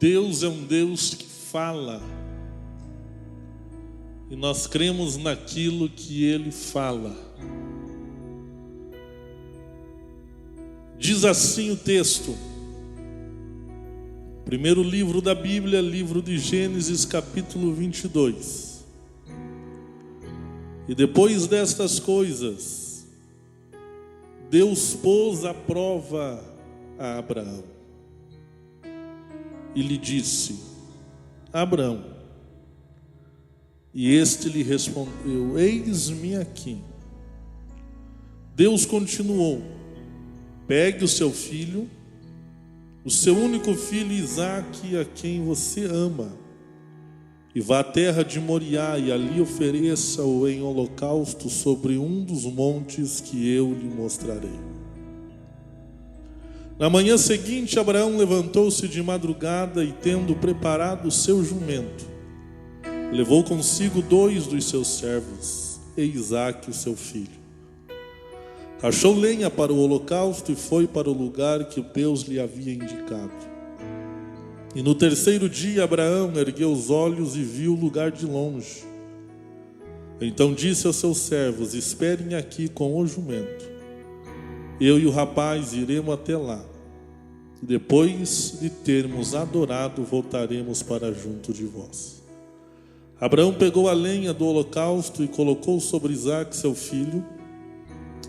Deus é um Deus que fala. E nós cremos naquilo que Ele fala. Diz assim o texto. Primeiro livro da Bíblia, livro de Gênesis, capítulo 22. E depois destas coisas, Deus pôs à prova a Abraão. E lhe disse: Abraão. E este lhe respondeu: Eis-me aqui. Deus continuou: Pegue o seu filho, o seu único filho Isaque, a quem você ama, e vá à terra de Moriá, e ali ofereça-o em holocausto sobre um dos montes que eu lhe mostrarei. Na manhã seguinte, Abraão levantou-se de madrugada e, tendo preparado o seu jumento, levou consigo 2 dos seus servos e Isaque, o seu filho. Achou lenha para o holocausto e foi para o lugar que Deus lhe havia indicado. E no terceiro dia Abraão ergueu os olhos e viu o lugar de longe. Então disse aos seus servos: Esperem aqui com o jumento. Eu e o rapaz iremos até lá. E depois de termos adorado, voltaremos para junto de vós. Abraão pegou a lenha do holocausto e colocou sobre Isaque, seu filho.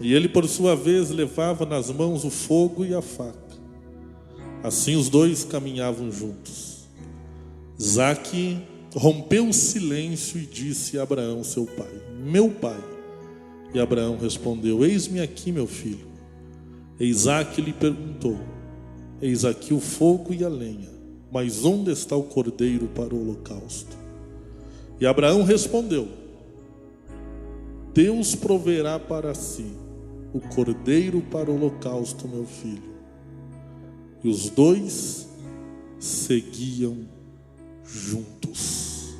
E ele, por sua vez, levava nas mãos o fogo e a faca. Assim os dois caminhavam juntos. Isaque rompeu o silêncio e disse a Abraão, seu pai: Meu pai. E Abraão respondeu: Eis-me aqui, meu filho. E Isaque lhe perguntou: Eis aqui o fogo e a lenha, mas onde está o cordeiro para o holocausto? E Abraão respondeu: Deus proverá para si o cordeiro para o holocausto, meu filho. E os dois seguiam juntos.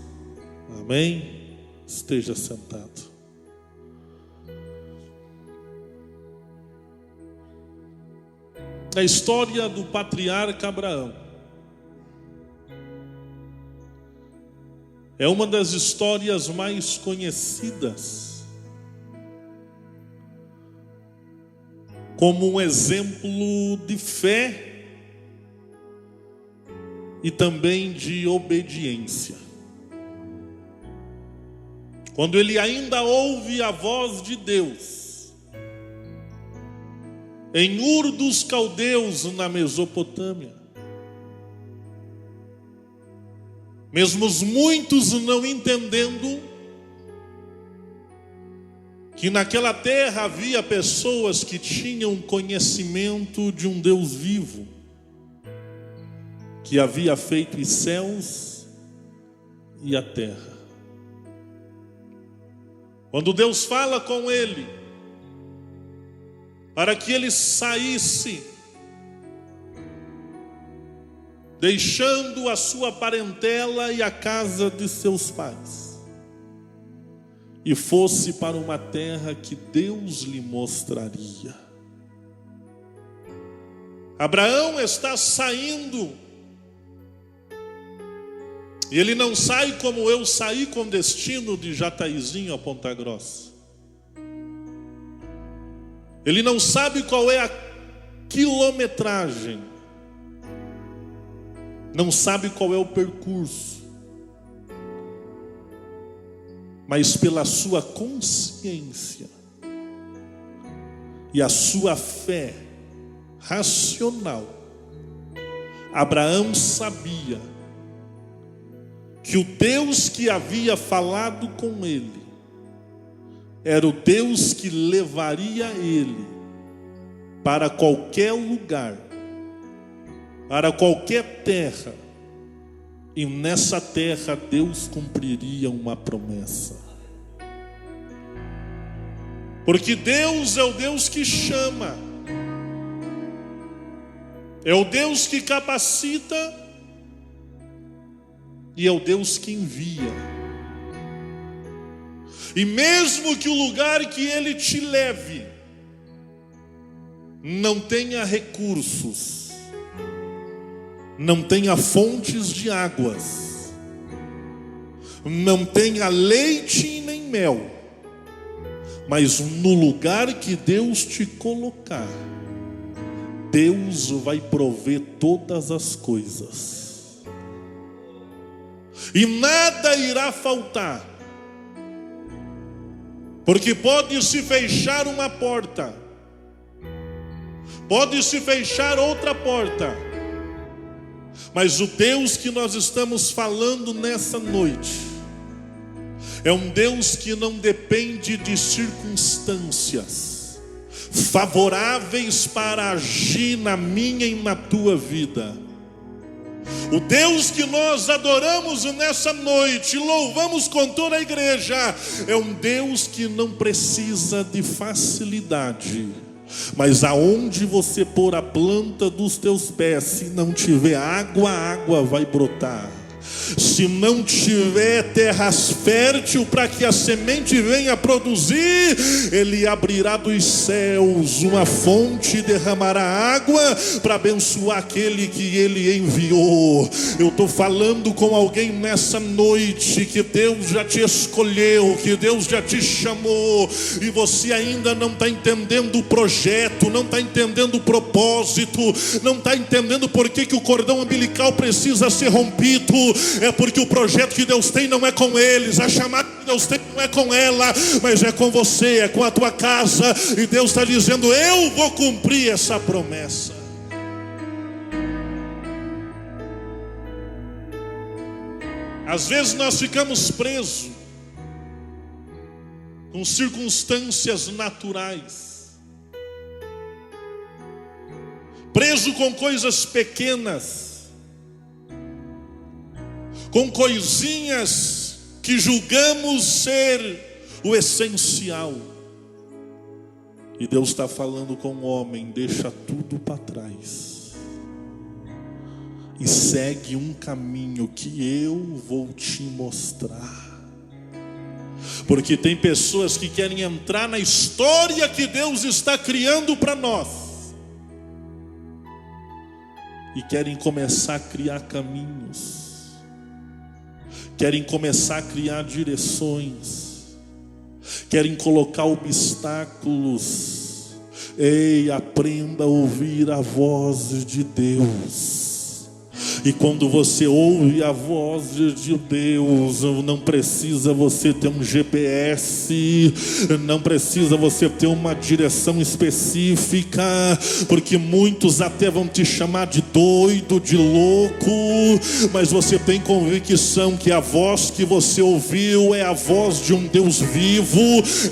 Amém? Esteja sentado. A história do patriarca Abraão é uma das histórias mais conhecidas como um exemplo de fé e também de obediência. Quando ele ainda ouve a voz de Deus, em Ur dos Caldeus, na Mesopotâmia, mesmo muitos não entendendo que naquela terra havia pessoas que tinham conhecimento de um Deus vivo, que havia feito os céus e a terra. Quando Deus fala com ele, para que ele saísse, deixando a sua parentela e a casa de seus pais, e fosse para uma terra que Deus lhe mostraria. Abraão está saindo, e ele não sai como eu saí com destino de Jataizinho a Ponta Grossa. Ele não sabe qual é a quilometragem, não sabe qual é o percurso, mas pela sua consciência e a sua fé racional, Abraão sabia que o Deus que havia falado com ele era o Deus que levaria ele para qualquer lugar, para qualquer terra, e nessa terra Deus cumpriria uma promessa. Porque Deus é o Deus que chama, é o Deus que capacita e é o Deus que envia. E mesmo que o lugar que Ele te leve não tenha recursos, não tenha fontes de águas, não tenha leite nem mel, mas no lugar que Deus te colocar, Deus vai prover todas as coisas, e nada irá faltar, porque pode se fechar uma porta, pode se fechar outra porta, mas o Deus que nós estamos falando nessa noite é um Deus que não depende de circunstâncias favoráveis para agir na minha e na tua vida. O Deus que nós adoramos nessa noite, louvamos com toda a igreja, é um Deus que não precisa de facilidade, mas aonde você pôr a planta dos teus pés, se não tiver água, a água vai brotar. Se não tiver terras fértil para que a semente venha produzir, Ele abrirá dos céus uma fonte e derramará água para abençoar aquele que Ele enviou. Eu estou falando com alguém nessa noite que Deus já te escolheu, que Deus já te chamou, e você ainda não está entendendo o projeto, não está entendendo o propósito, não está entendendo por que o cordão umbilical precisa ser rompido. É porque o projeto que Deus tem não é com eles, a chamada que Deus tem não é com ela, mas é com você, é com a tua casa. E Deus está dizendo: eu vou cumprir essa promessa. Às vezes nós ficamos presos com circunstâncias naturais, preso com coisas pequenas, com coisinhas que julgamos ser o essencial. E Deus está falando com o homem: deixa tudo para trás e segue um caminho que eu vou te mostrar. Porque tem pessoas que querem entrar na história que Deus está criando para nós e querem começar a criar caminhos, querem começar a criar direções, querem colocar obstáculos. Ei, aprenda a ouvir a voz de Deus. E quando você ouve a voz de Deus, não precisa você ter um GPS, não precisa você ter uma direção específica, porque muitos até vão te chamar de doido, de louco, mas você tem convicção que a voz que você ouviu é a voz de um Deus vivo,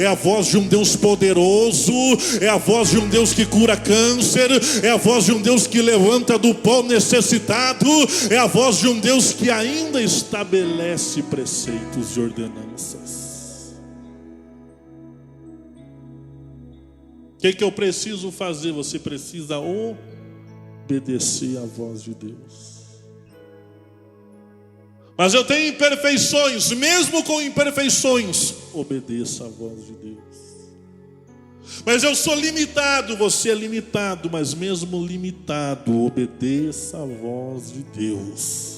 é a voz de um Deus poderoso, é a voz de um Deus que cura câncer, é a voz de um Deus que levanta do pó necessitado, é a voz de um Deus que ainda estabelece preceitos e ordenanças. O que eu preciso fazer? Você precisa obedecer à voz de Deus. Mas eu tenho imperfeições, mesmo com imperfeições, obedeça à voz de Deus. Mas eu sou limitado, você é limitado, mas mesmo limitado, obedeça a voz de Deus.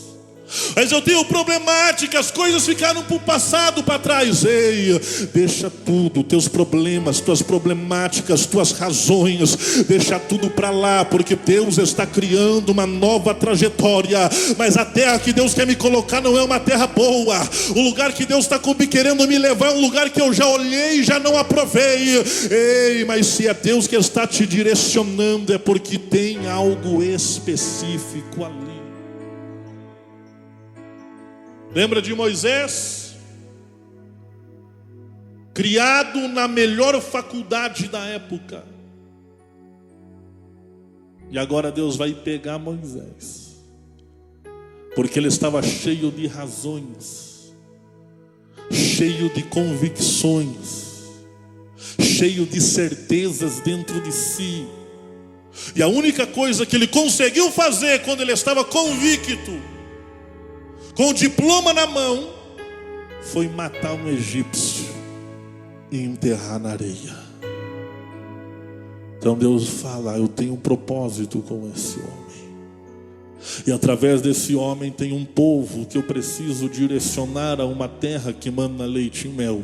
Mas eu tenho problemática, as coisas ficaram para o passado, para trás. Ei, deixa tudo, teus problemas, tuas problemáticas, tuas razões, deixa tudo para lá, porque Deus está criando uma nova trajetória. Mas a terra que Deus quer me colocar não é uma terra boa. O lugar que Deus está querendo me levar é um lugar que eu já olhei e já não aprovei. Ei, mas se é Deus que está te direcionando, é porque tem algo específico ali. Lembra de Moisés? Criado na melhor faculdade da época. E agora Deus vai pegar Moisés, porque ele estava cheio de razões, cheio de convicções, cheio de certezas dentro de si. E a única coisa que ele conseguiu fazer quando ele estava convicto, com o diploma na mão, foi matar um egípcio e enterrar na areia. Então Deus fala: eu tenho um propósito com esse homem. E através desse homem tem um povo que eu preciso direcionar a uma terra que manda leite e mel.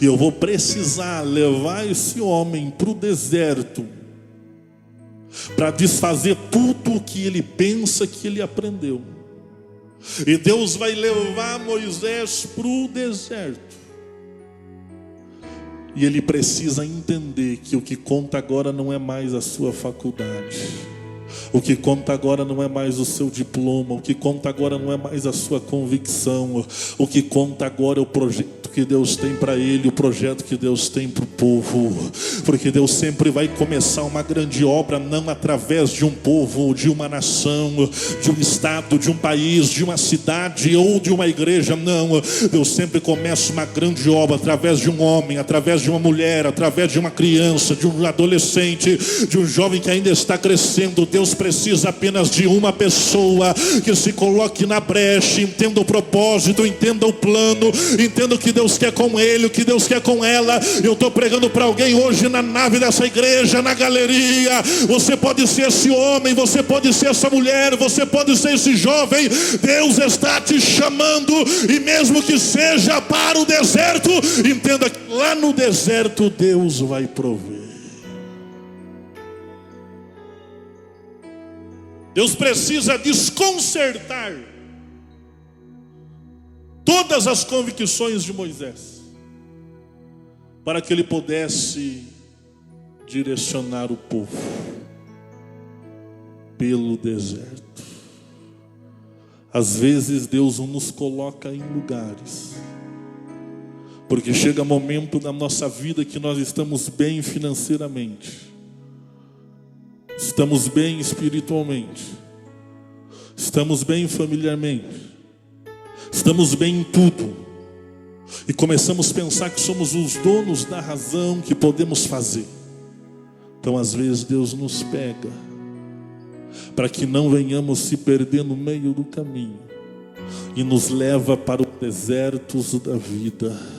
E eu vou precisar levar esse homem para o deserto, para desfazer tudo o que ele pensa que ele aprendeu. E Deus vai levar Moisés para o deserto. E ele precisa entender que o que conta agora não é mais a sua faculdade. O que conta agora não é mais o seu diploma. O que conta agora não é mais a sua convicção. O que conta agora é o projeto que Deus tem para ele, o projeto que Deus tem para o povo. Porque Deus sempre vai começar uma grande obra, não através de um povo, de uma nação, de um estado, de um país, de uma cidade ou de uma igreja. Não, Deus sempre começa uma grande obra através de um homem, através de uma mulher, através de uma criança, de um adolescente, de um jovem que ainda está crescendo. Deus precisa apenas de uma pessoa que se coloque na brecha, entenda o propósito, entenda o plano, entenda o que Deus quer com ele, o que Deus quer com ela. Eu estou pregando para alguém hoje na nave dessa igreja, na galeria. Você pode ser esse homem, você pode ser essa mulher, você pode ser esse jovem. Deus está te chamando, e mesmo que seja para o deserto, entenda que lá no deserto Deus vai prover. Deus precisa desconcertar todas as convicções de Moisés, para que ele pudesse direcionar o povo pelo deserto. Às vezes Deus nos coloca em lugares, porque chega momento na nossa vida que nós estamos bem financeiramente, estamos bem espiritualmente, estamos bem familiarmente, estamos bem em tudo, e começamos a pensar que somos os donos da razão, que podemos fazer. Então às vezes Deus nos pega, para que não venhamos se perder no meio do caminho, e nos leva para os desertos da vida.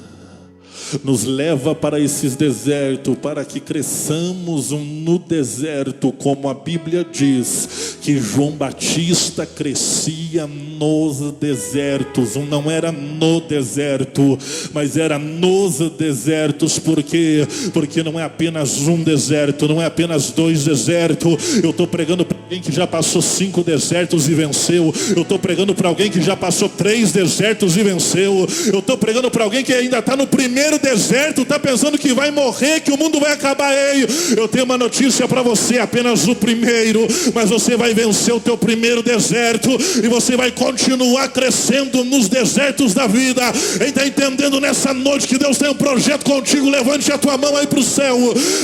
Nos leva para esses desertos, para que cresçamos no deserto, como a Bíblia diz, que João Batista crescia nos desertos. Não era no deserto, mas era nos desertos. Por quê? Porque não é apenas um deserto, não é apenas dois desertos. Eu estou pregando para alguém que já passou 5 desertos e venceu. Eu estou pregando para alguém que já passou 3 desertos e venceu. Eu estou pregando para alguém que ainda está no primeiro deserto, está pensando que vai morrer, que o mundo vai acabar. Ei, eu tenho uma notícia para você, apenas o primeiro, mas você vai vencer o teu primeiro deserto, e você vai continuar crescendo nos desertos da vida. Ele está entendendo nessa noite que Deus tem um projeto contigo? Levante a tua mão aí para o céu,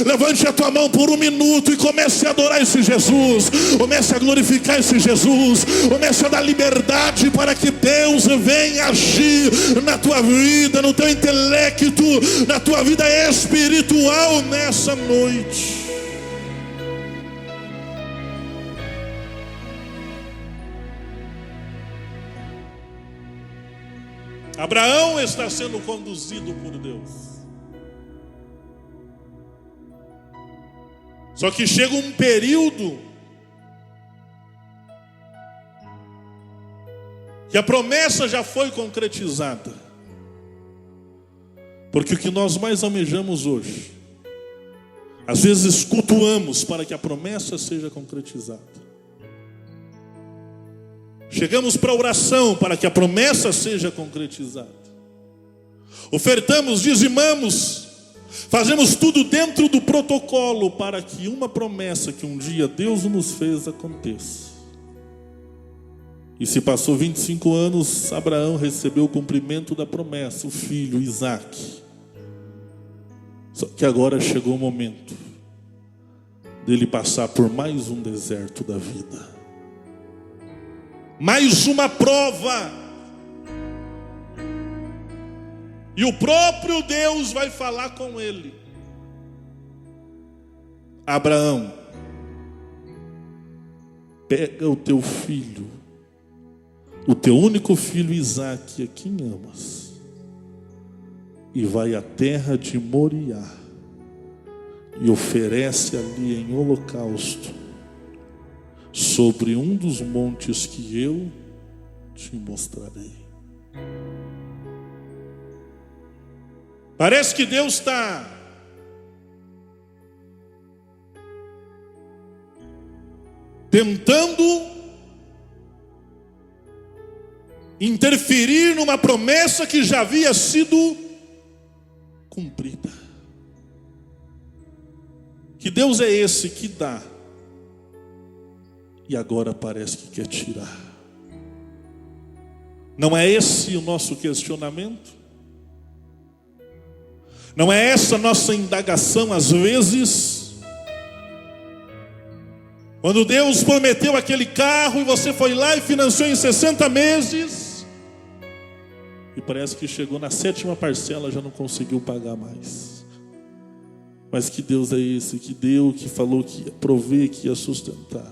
levante a tua mão por 1 minuto e comece a adorar esse Jesus, comece a glorificar esse Jesus, comece a dar liberdade para que Deus venha agir na tua vida, no teu intelecto, na tua vida espiritual nessa noite. Abraão está sendo conduzido por Deus. Só que chega um período que a promessa já foi concretizada. Porque o que nós mais almejamos hoje, às vezes cultuamos para que a promessa seja concretizada. Chegamos para a oração para que a promessa seja concretizada. Ofertamos, dizimamos, fazemos tudo dentro do protocolo para que uma promessa que um dia Deus nos fez aconteça. E se passou 25 anos, Abraão recebeu o cumprimento da promessa, o filho Isaque. Só que agora chegou o momento dele passar por mais um deserto da vida, mais uma prova. E o próprio Deus vai falar com ele: Abraão, pega o teu filho, o teu único filho Isaque, a quem amas, e vai à terra de Moriá e oferece ali em holocausto, sobre um dos montes que eu te mostrarei. Parece que Deus está tentando interferir numa promessa que já havia sido cumprida. Que Deus é esse que dá e agora parece que quer tirar? Não é esse o nosso questionamento? Não é essa a nossa indagação às vezes? Quando Deus prometeu aquele carro e você foi lá e financiou em 60 meses, e parece que chegou na 7ª parcela, já não conseguiu pagar mais. Mas que Deus é esse que deu, que falou que ia prover, que ia sustentar?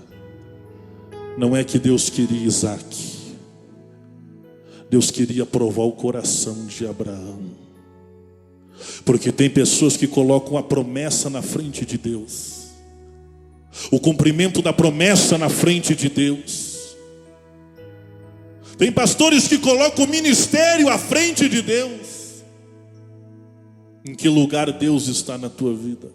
Não é que Deus queria Isaac. Deus queria provar o coração de Abraão. Porque tem pessoas que colocam a promessa na frente de Deus, o cumprimento da promessa na frente de Deus. Tem pastores que colocam o ministério à frente de Deus. Em que lugar Deus está na tua vida?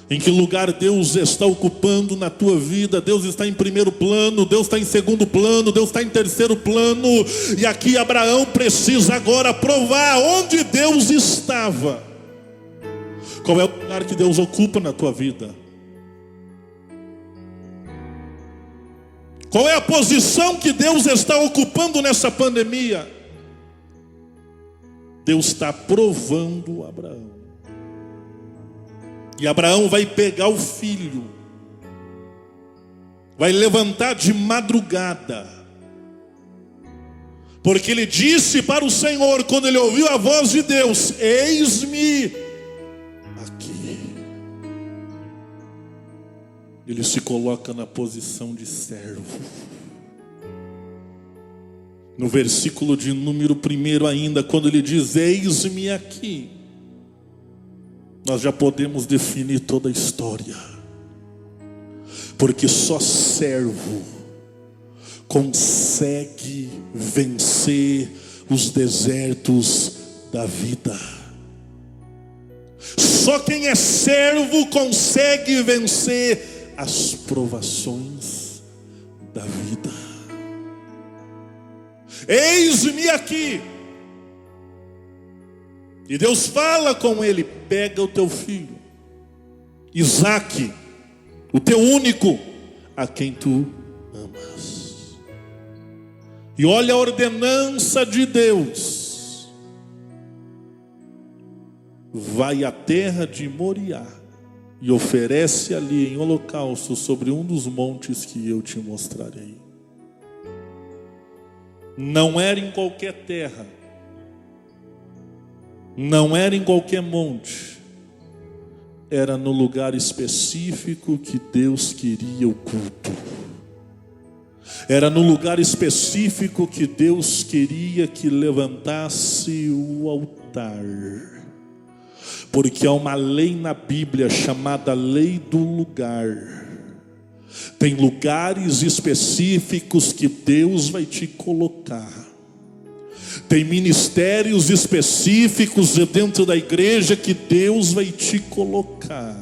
Em que lugar Deus está ocupando na tua vida? Deus está em primeiro plano, Deus está em segundo plano, Deus está em terceiro plano. E aqui Abraão precisa agora provar onde Deus estava. Qual é o lugar que Deus ocupa na tua vida? Qual é a posição que Deus está ocupando nessa pandemia? Deus está provando Abraão. E Abraão vai pegar o filho, vai levantar de madrugada, porque ele disse para o Senhor, quando ele ouviu a voz de Deus: eis-me aqui. Ele se coloca na posição de servo. No versículo de número 1 ainda, quando ele diz: eis-me aqui, nós já podemos definir toda a história. Porque só servo consegue vencer os desertos da vida. Só quem é servo consegue vencer as provações da vida. Eis-me aqui. E Deus fala com ele: pega o teu filho, Isaque, o teu único, a quem tu amas. E olha a ordenança de Deus: vai à terra de Moriá e oferece ali em holocausto sobre um dos montes que eu te mostrarei. Não era em qualquer terra, não era em qualquer monte, era no lugar específico que Deus queria o culto. Era no lugar específico que Deus queria que levantasse o altar. Porque há uma lei na Bíblia chamada lei do lugar. Tem lugares específicos que Deus vai te colocar. Tem ministérios específicos dentro da igreja que Deus vai te colocar.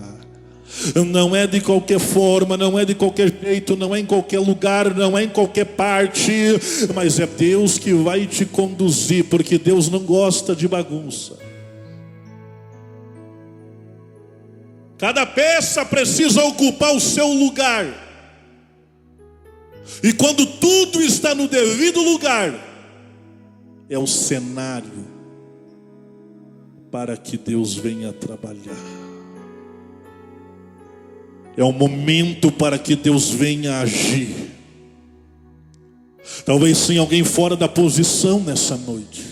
Não é de qualquer forma, não é de qualquer jeito, não é em qualquer lugar, não é em qualquer parte, mas é Deus que vai te conduzir, porque Deus não gosta de bagunça. Cada peça precisa ocupar o seu lugar. E quando tudo está no devido lugar, é o cenário para que Deus venha trabalhar. É o momento para que Deus venha agir. Talvez tenha alguém fora da posição nessa noite.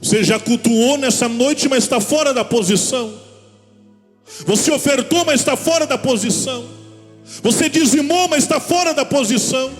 Você já cultuou nessa noite, mas está fora da posição. Você ofertou, mas está fora da posição. Você dizimou, mas está fora da posição.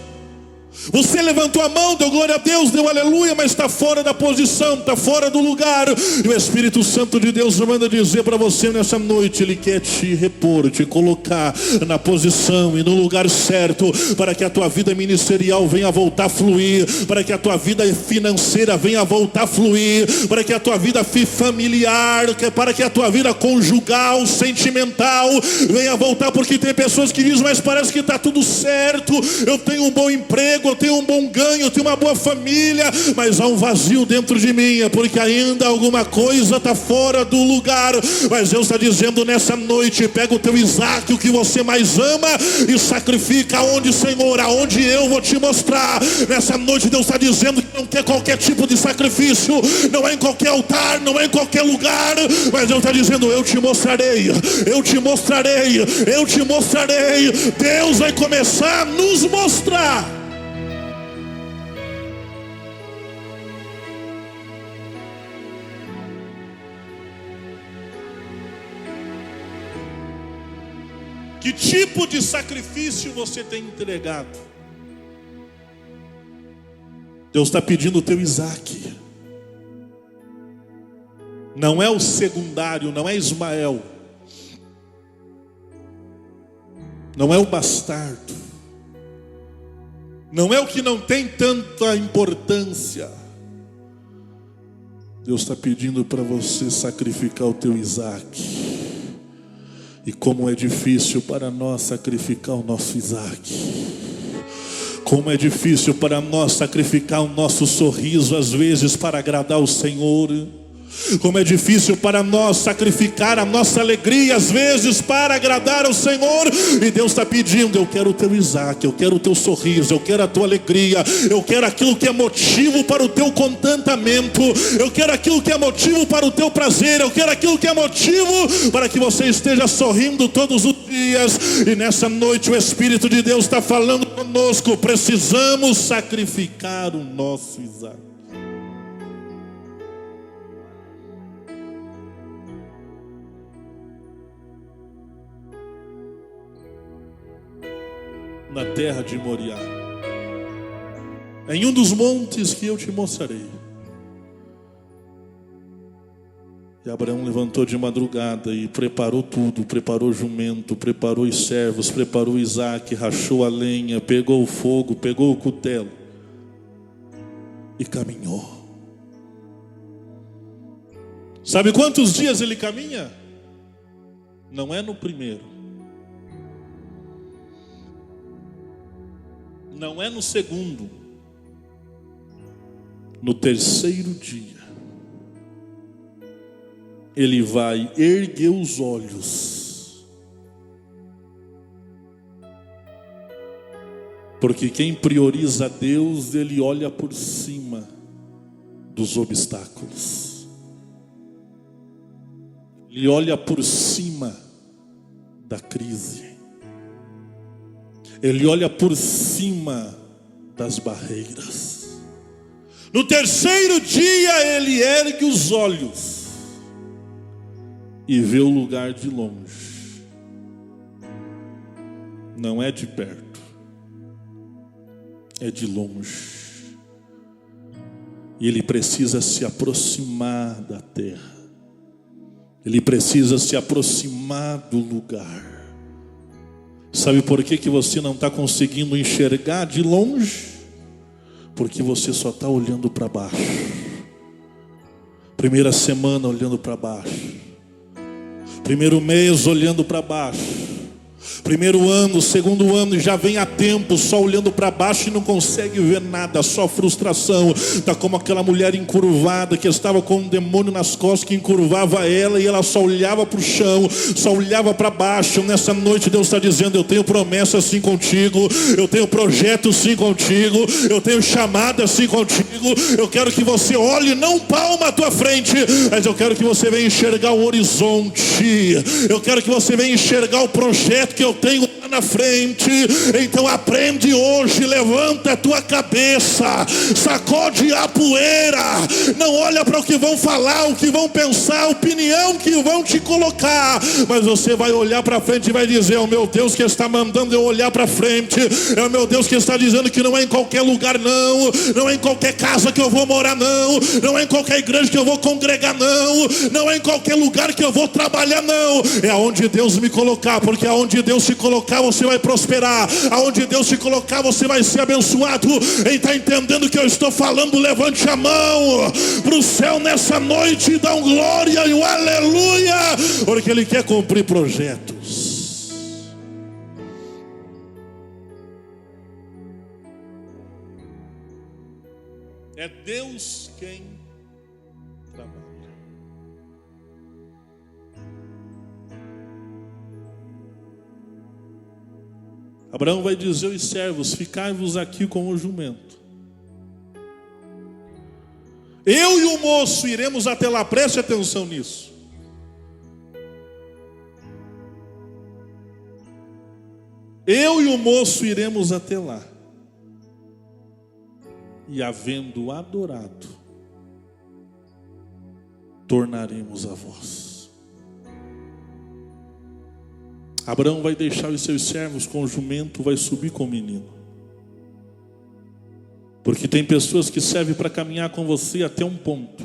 Você levantou a mão, deu glória a Deus, deu aleluia, mas está fora da posição, está fora do lugar. E o Espírito Santo de Deus manda dizer para você nessa noite: Ele quer te repor, te colocar na posição e no lugar certo, para que a tua vida ministerial venha voltar a fluir, para que a tua vida financeira venha voltar a fluir, para que a tua vida familiar, para que a tua vida conjugal, sentimental venha voltar. Porque tem pessoas que dizem: mas parece que está tudo certo, eu tenho um bom emprego, eu tenho um bom ganho, eu tenho uma boa família, mas há um vazio dentro de mim, é porque ainda alguma coisa está fora do lugar. Mas Deus está dizendo nessa noite: pega o teu Isaac, o que você mais ama, e sacrifica aonde, Senhor, aonde eu vou te mostrar. Nessa noite Deus está dizendo que não quer qualquer tipo de sacrifício, não é em qualquer altar, não é em qualquer lugar, mas Deus está dizendo: eu te mostrarei, eu te mostrarei, eu te mostrarei. Deus vai começar a nos mostrar. Que tipo de sacrifício você tem entregado? Deus está pedindo o teu Isaac. Não é o secundário, não é Ismael, não é o bastardo, não é o que não tem tanta importância. Deus está pedindo para você sacrificar o teu Isaac. E como é difícil para nós sacrificar o nosso Isaac. Como é difícil para nós sacrificar o nosso sorriso, às vezes, para agradar o Senhor. Como é difícil para nós sacrificar a nossa alegria, às vezes, para agradar ao Senhor. E Deus está pedindo: eu quero o teu Isaac, eu quero o teu sorriso, eu quero a tua alegria, eu quero aquilo que é motivo para o teu contentamento, eu quero aquilo que é motivo para o teu prazer, eu quero aquilo que é motivo para que você esteja sorrindo todos os dias. E nessa noite o Espírito de Deus está falando conosco: precisamos sacrificar o nosso Isaac. Na terra de Moriá, em um dos montes que eu te mostrarei. E Abraão levantou de madrugada e preparou tudo, preparou jumento, preparou os servos, preparou Isaac, rachou a lenha, pegou o fogo, pegou o cutelo e caminhou. Sabe quantos dias ele caminha? Não é no primeiro, não é no segundo, no terceiro dia, ele vai erguer os olhos, porque quem prioriza Deus, ele olha por cima dos obstáculos, ele olha por cima da crise, ele olha por cima das barreiras. No terceiro dia ele ergue os olhos e vê o lugar de longe. Não é de perto, é de longe. E ele precisa se aproximar da terra, ele precisa se aproximar do lugar. Sabe por que você não está conseguindo enxergar de longe? Porque você só está olhando para baixo. Primeira semana olhando para baixo, primeiro mês olhando para baixo, primeiro ano, segundo ano, e já vem há tempo só olhando para baixo e não consegue ver nada, só frustração. Está como aquela mulher encurvada que estava com um demônio nas costas que encurvava ela, e ela só olhava para o chão, só olhava para baixo. Nessa noite Deus está dizendo: eu tenho promessa sim contigo, eu tenho projeto sim contigo, eu tenho chamada sim contigo. Eu quero que você olhe não palma à tua frente, mas eu quero que você venha enxergar o horizonte, eu quero que você venha enxergar o projeto que eu tenho na frente. Então aprende hoje, levanta a tua cabeça, sacode a poeira, não olha para o que vão falar, o que vão pensar, a opinião que vão te colocar, mas você vai olhar para frente e vai dizer: é o meu Deus que está mandando eu olhar para frente, é o meu Deus que está dizendo que não é em qualquer lugar não, não é em qualquer casa que eu vou morar não, não é em qualquer igreja que eu vou congregar não, não é em qualquer lugar que eu vou trabalhar não, é aonde Deus me colocar, porque aonde Deus te colocar você vai prosperar, aonde Deus te colocar você vai ser abençoado. Ele está entendendo o que eu estou falando? Levante a mão para o céu nessa noite e dá um glória e um aleluia, porque Ele quer cumprir projetos. É Deus quem trabalha. Abraão vai dizer aos servos: ficai-vos aqui com o jumento. Eu e o moço iremos até lá. Preste atenção nisso. Eu e o moço iremos até lá. E havendo adorado, tornaremos a vós. Abraão vai deixar os seus servos com o jumento, vai subir com o menino. Porque tem pessoas que servem para caminhar com você até um ponto,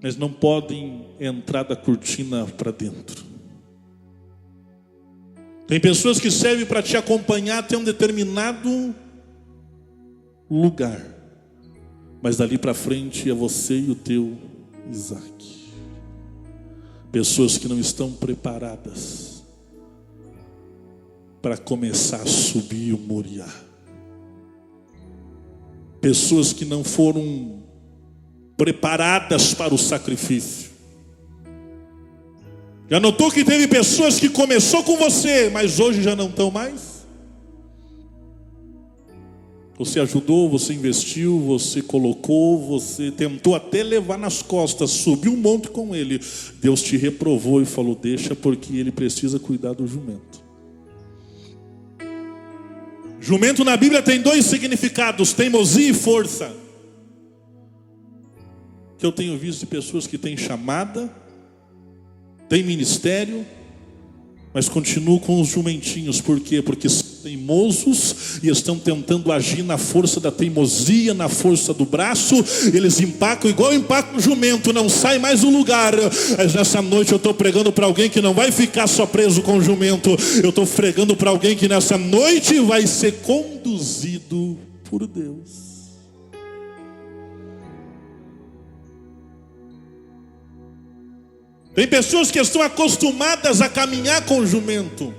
mas não podem entrar da cortina para dentro. Tem pessoas que servem para te acompanhar até um determinado lugar, mas dali para frente é você e o teu Isaac. Pessoas que não estão preparadas para começar a subir o Moriá. Pessoas que não foram preparadas para o sacrifício. Já notou que teve pessoas que começou com você, mas hoje já não estão mais? Você ajudou, você investiu, você colocou, você tentou até levar nas costas, subiu um monte com ele. Deus te reprovou e falou: deixa, porque ele precisa cuidar do jumento. Jumento na Bíblia tem dois significados: teimosia e força. Que eu tenho visto de pessoas que têm chamada, têm ministério, mas continuam com os jumentinhos. Por quê? Porque são teimosos e estão tentando agir na força da teimosia, na força do braço. Eles empacam igual empaca o jumento, não sai mais do lugar. Mas nessa noite eu estou pregando para alguém que não vai ficar só preso com o jumento. Eu estou pregando para alguém que nessa noite vai ser conduzido por Deus. Tem pessoas que estão acostumadas a caminhar com o jumento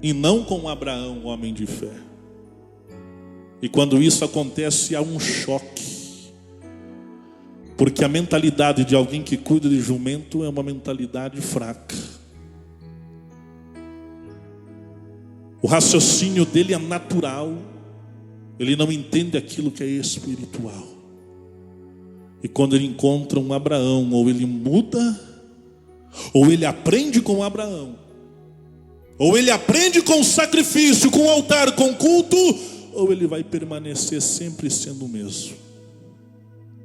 e não com Abraão, homem de fé. E quando isso acontece, há um choque, porque a mentalidade de alguém que cuida de jumento é uma mentalidade fraca. O raciocínio dele é natural, ele não entende aquilo que é espiritual. E quando ele encontra um Abraão, ou ele muda, ou ele aprende com Abraão, ou ele aprende com sacrifício, com altar, com culto, ou ele vai permanecer sempre sendo o mesmo.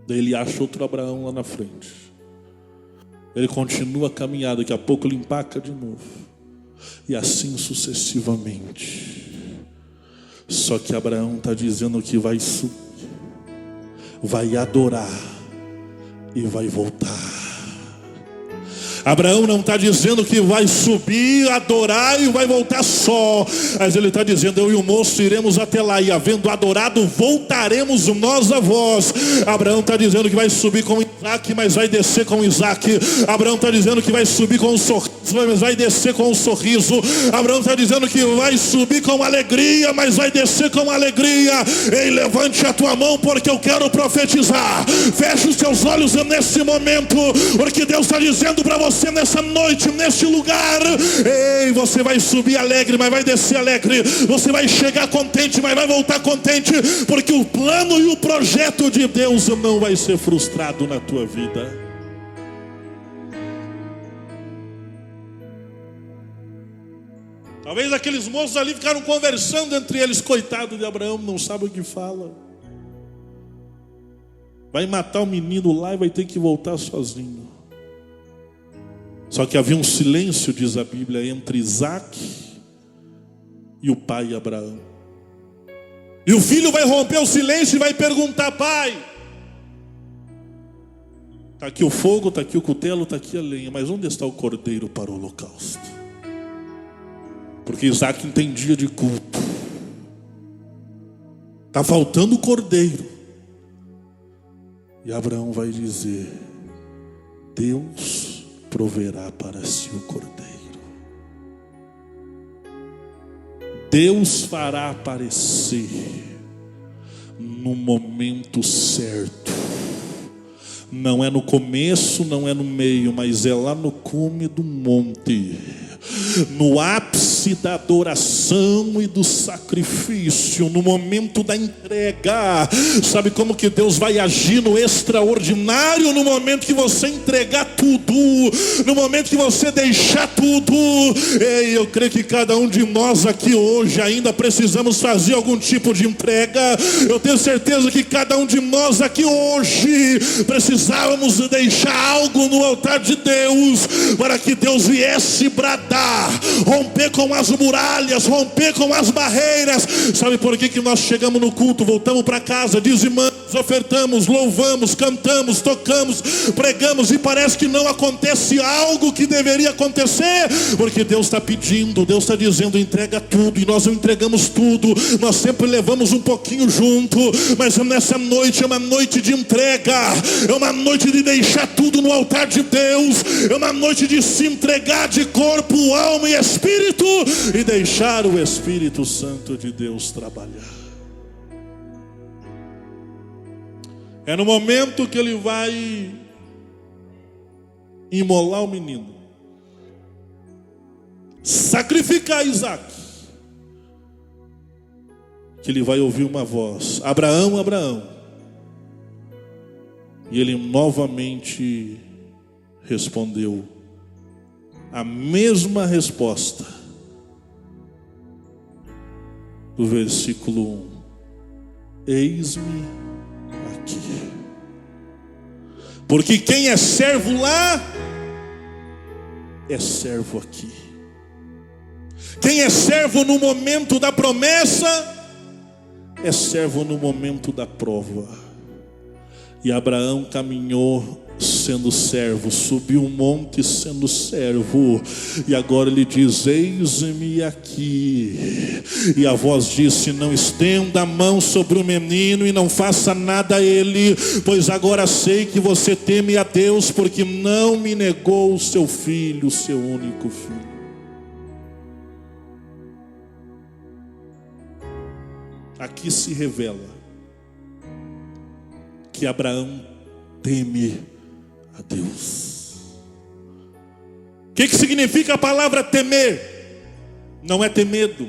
Daí ele acha outro Abraão lá na frente. Ele continua a caminhar, daqui a pouco ele empaca de novo. E assim sucessivamente. Só que Abraão está dizendo que vai subir, vai adorar e vai voltar. Abraão não está dizendo que vai subir, adorar e vai voltar só, mas ele está dizendo: eu e o moço iremos até lá, e havendo adorado, voltaremos nós a vós. Abraão está dizendo que vai subir com Isaac, mas vai descer com Isaac. Abraão está dizendo que vai subir com um sorriso, mas vai descer com um sorriso. Abraão está dizendo que vai subir com alegria, mas vai descer com alegria. Ei, levante a tua mão, porque eu quero profetizar. Feche os teus olhos nesse momento, porque Deus está dizendo para você nessa noite, neste lugar: ei, você vai subir alegre, mas vai descer alegre. Você vai chegar contente, mas vai voltar contente, porque o plano e o projeto de Deus não vai ser frustrado na tua vida. Talvez aqueles moços ali ficaram conversando entre eles. Coitado de Abraão, não sabe o que fala. Vai matar o menino lá e vai ter que voltar sozinho. Só que havia um silêncio, diz a Bíblia, entre Isaque e o pai Abraão. E o filho vai romper o silêncio e vai perguntar: pai, está aqui o fogo, está aqui o cutelo, está aqui a lenha, mas onde está o cordeiro para o holocausto? Porque Isaque entendia de culto. Está faltando o cordeiro. E Abraão vai dizer: Deus proverá para si o cordeiro. Deus fará aparecer no momento certo. Não é no começo, não é no meio, mas é lá no cume do monte, no ápice da adoração e do sacrifício, no momento da entrega. Sabe como que Deus vai agir no extraordinário? No momento que você entregar tudo, no momento que você deixar tudo. Ei, eu creio que cada um de nós aqui hoje ainda precisamos fazer algum tipo de entrega. Eu tenho certeza que cada um de nós aqui hoje precisávamos deixar algo no altar de Deus, para que Deus viesse bradar, romper com as muralhas, romper com as barreiras. Sabe por que nós chegamos no culto, voltamos para casa, dizimamos, ofertamos, louvamos, cantamos, tocamos, pregamos, e parece que não acontece algo que deveria acontecer? Porque Deus está pedindo, Deus está dizendo: entrega tudo. E nós não entregamos tudo, nós sempre levamos um pouquinho junto. Mas nessa noite é uma noite de entrega, é uma noite de deixar tudo no altar de Deus, é uma noite de se entregar de corpo, alma e espírito, e deixar o Espírito Santo de Deus trabalhar. É no momento que ele vai imolar o menino, sacrificar Isaque, que ele vai ouvir uma voz: Abraão, Abraão. E ele novamente respondeu a mesma resposta do versículo 1: eis-me aqui. Porque quem é servo lá é servo aqui. Quem é servo no momento da promessa é servo no momento da prova. E Abraão caminhou sendo servo, subiu um monte sendo servo, e agora ele diz: eis-me aqui. E a voz disse: não estenda a mão sobre o menino e não faça nada a ele, pois agora sei que você teme a Deus, porque não me negou o seu filho, o seu único filho. Aqui se revela que Abraão teme a Deus. O que significa a palavra temer? Não é ter medo,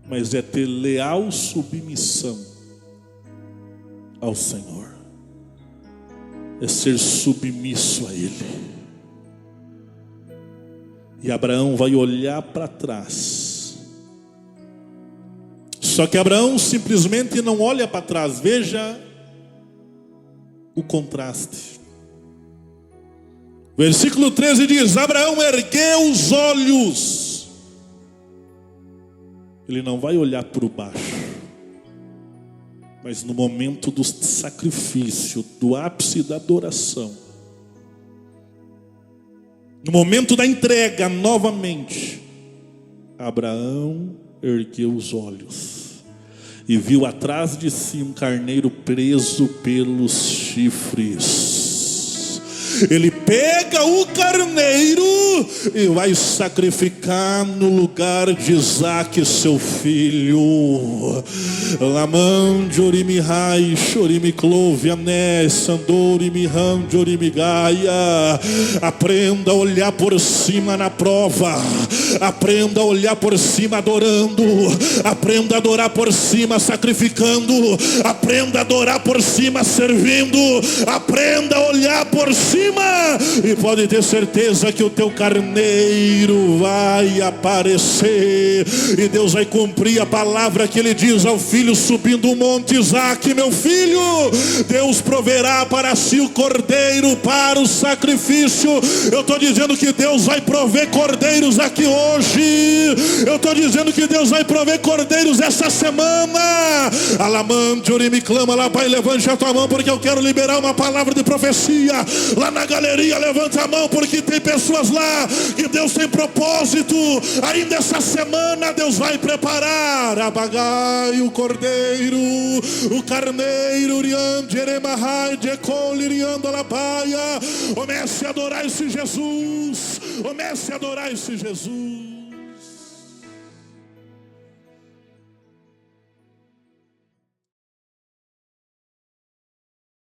mas é ter leal submissão ao Senhor. É ser submisso a Ele. E Abraão vai olhar para trás. Só que Abraão simplesmente não olha para trás. Veja o contraste. Versículo 13 diz: Abraão ergueu os olhos. Ele não vai olhar por baixo, mas no momento do sacrifício, do ápice da adoração, no momento da entrega, novamente, Abraão ergueu os olhos e viu atrás de si um carneiro preso pelos chifres. Ele pega o carneiro e vai sacrificar no lugar de Isaque, seu filho. Lamam Jorimihai, Chorimiclove, Ané, Sandorimiham, Jorimigaia. Aprenda a olhar por cima na prova. Aprenda a olhar por cima adorando. Aprenda a adorar por cima sacrificando. Aprenda a adorar por cima servindo. Aprenda a olhar por cima cima e pode ter certeza que o teu carneiro vai aparecer. E Deus vai cumprir a palavra que Ele diz ao filho subindo o monte: Isaque, meu filho, Deus proverá para si o cordeiro para o sacrifício. Eu estou dizendo que Deus vai prover cordeiros aqui hoje. Eu estou dizendo que Deus vai prover cordeiros essa semana. Alamante, me clama lá, Pai, levante a tua mão, porque eu quero liberar uma palavra de profecia. Lá na galeria, levanta a mão, porque tem pessoas lá que Deus tem propósito. Ainda essa semana Deus vai preparar a bagai, o cordeiro, o carneiro. Comece a adorar esse Jesus. Comece a adorar esse Jesus.